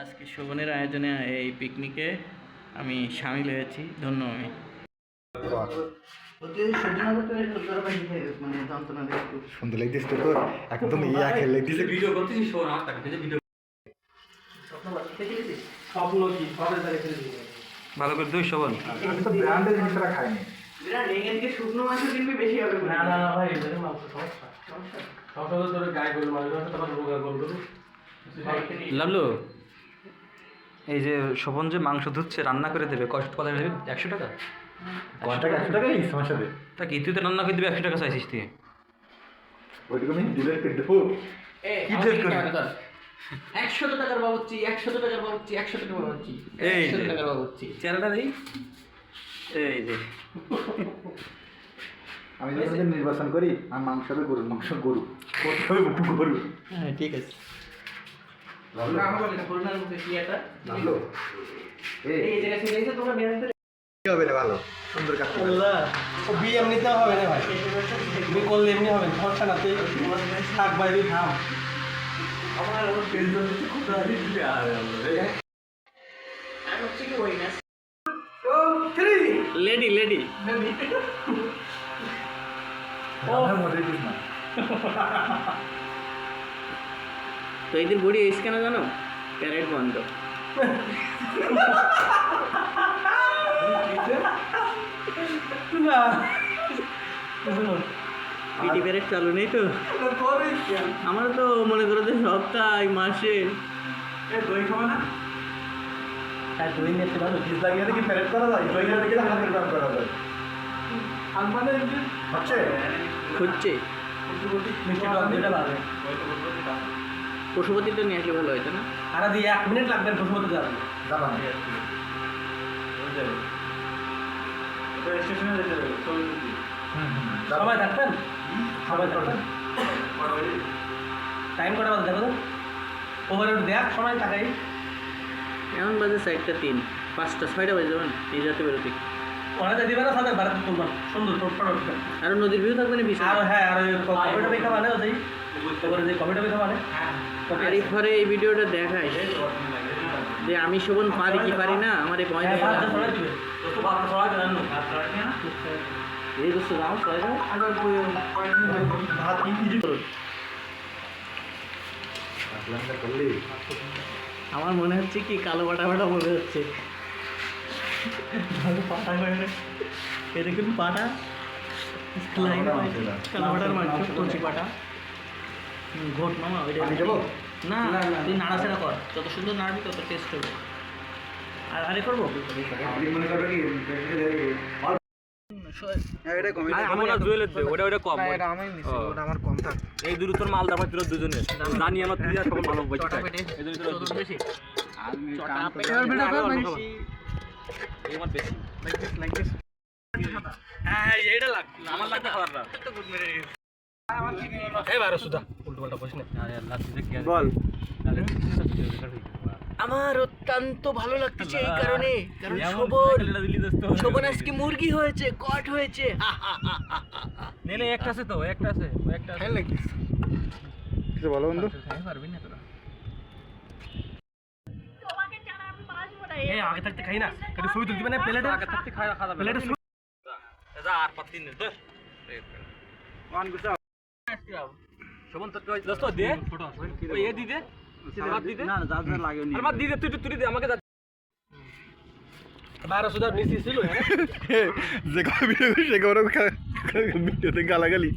আজকে শোভনের আয়োজনে এই পিকনিকে আমি সামিল হয়েছি, ধন্য আমি। সুন্দর লাগতেছে তো, একদম ইয়া খেলে লাগতেছে। ভিডিও করতেছি, শোন আর তাকে ভিডিও স্বপ্ন কি ভালো করে দুই শোভন। আমি তো ব্র্যান্ডের জিনিসটা খাইনি। শুকনো মাংস কিনবি বেশি হবে। না না না ভাই, এদের মাংস সমস্যা সমস্যা তোর গায়ে গরু মাংস তখন রোগা গরু লাভলো। এই যে শোভন যে মাংস ধুচ্ছে রান্না করে দেবে, কত দেবে? 100 টাকা। ঘন্টাকে 100 টাকা এই সমস্যা দেবে। তা কি তুই তো রান্না করে দিবি 100 টাকা চাইছিস তুই? ওইটুকু আমি ডিলেট করে দেবো। কি ডিলেট করে? 100 টাকার বাবুর্চি, 100 টাকার বাবুর্চি, 100 টাকার বাবুর্চি, 100 টাকার বাবুর্চি। চেহারাটা দেই। এই যে আমি যখন নির্বাচন করি আর মাংস হবে গরুর মাংস, গরু করতে হবে গরু। হ্যাঁ ঠিক আছে। ভালো করোনার মুখে কি এটা? ভালো এই জায়গা থেকে এসে তোমরা বের হতে কি হবে রে? ভালো সুন্দর কাজ করলে ও বিয়ে এমনিতে হবে না ভাই, বিয়ে করলে এমনি হবে সমস্যা না। তুই থাক বাইরে থাম। আমার টেনশন হচ্ছে কোথায় দিতে আর আমি হচ্ছে কি ওই না ও থ্রি লেডি লেডি ও মরে দিস না। তো এদের বডি এস কেন জানো? প্যারেড বন্ধ। পিটি প্যারেড চালু নেই তো। আমার তো মনে করো যে সপ্তাহে মাসে দই খাবে না? হ্যাঁ তুই নিতে পারো। কিস লাগিয়ে কি প্যারেড করা যায়? দই খেতে গেলে হাতের ব্যায়াম করা যায়। আর মানে হচ্ছে খুঁজছে মিষ্টি টক দুইটা লাগে। পশুপতিটা নিয়ে আসলে ভালো হইতো না? আর দিয়ে 1 মিনিট লাগবে পশুপতি যাবে। যাবা না স্টেশনে যেতে হবে। সবাই থাকবেন, সবাই থাকবেন। টাইম কটা বাজে দেখো তো, ওভার দেখ সময় টাকাই। এমন বাজে 4টা 3, 5টা 6টা বাজে যাবেন এই যাতে বেরোতে। ওনাতে দিবে না তাদের বাড়িতে তুলবেন সুন্দর টোটটা। আর নদীর ভিউ থাকবে না বিশাল। আর হ্যাঁ, আর কপিটা বেখা মানে ওই তারপরে যে কপিটা বেখা মানে আর ঘরে এই ভিডিওটা দেখায় যে আমি শোভন পারি কি পারি না, আমার এই পয়েন্ট এই দোস্ত রাও সবাই ভাত কি করুন করলি? আমার মনে হচ্ছে কি কালো বাটা বাটা মনে হচ্ছে। ভালো পাটা করে এরকম পাটা কালো বাটার মাংস, কচি পাটা ঘোট মামা ওইটা আমি যাবো না, তুই নাড়াচাড়া কর, যত সুন্দর নাড়বি তত টেস্ট হবে। আর আরে করবো আপনি মনে করবেন কি এটা কম, আমার না জুয়েলের দে, ওটা কম। এটা আমি নিছি, ওটা আমার কম থাক। এই দুটো তোর মাল দাম তোর দুজনে জানি আমার তুই আর সব ভালো বেশি খায়। এই দুটো তোর বেশি আমি চটা কাম পেটে করে ভিডিও কর বেশি এই আমার বেশি লাইক দিস হ্যাঁ এইটা লাগ আমার লাগতে খাবার না তো গুড মেরে এই বারো সুদা উল্টো পাল্টা বসে না বল। আমার অত্যন্ত ভালো লাগতেছে এই কারণে, কারণ শোভন আজকে মুরগি হয়েছে, কট হয়েছে। নেলে একটা আছে তো, একটা আছে একটা খাই লাইক দিস কিছু বলো বন্ধু। পারবি না তোরা এই আগে থাকতে খাই না, একটু ছবি তুলতে মানে প্লেটে আগে থাকতে খাওয়া খাওয়া প্লেটে যা আর পাতি নে তো ওয়ান গুছা শোভন তো দোস্ত দে ওই এ দি দে না যা যা লাগে নি আর বাদ দি দে তুই দে আমাকে 1200 নিচে ছিল যে ভিডিও সে ভিডিওতে গালাগালি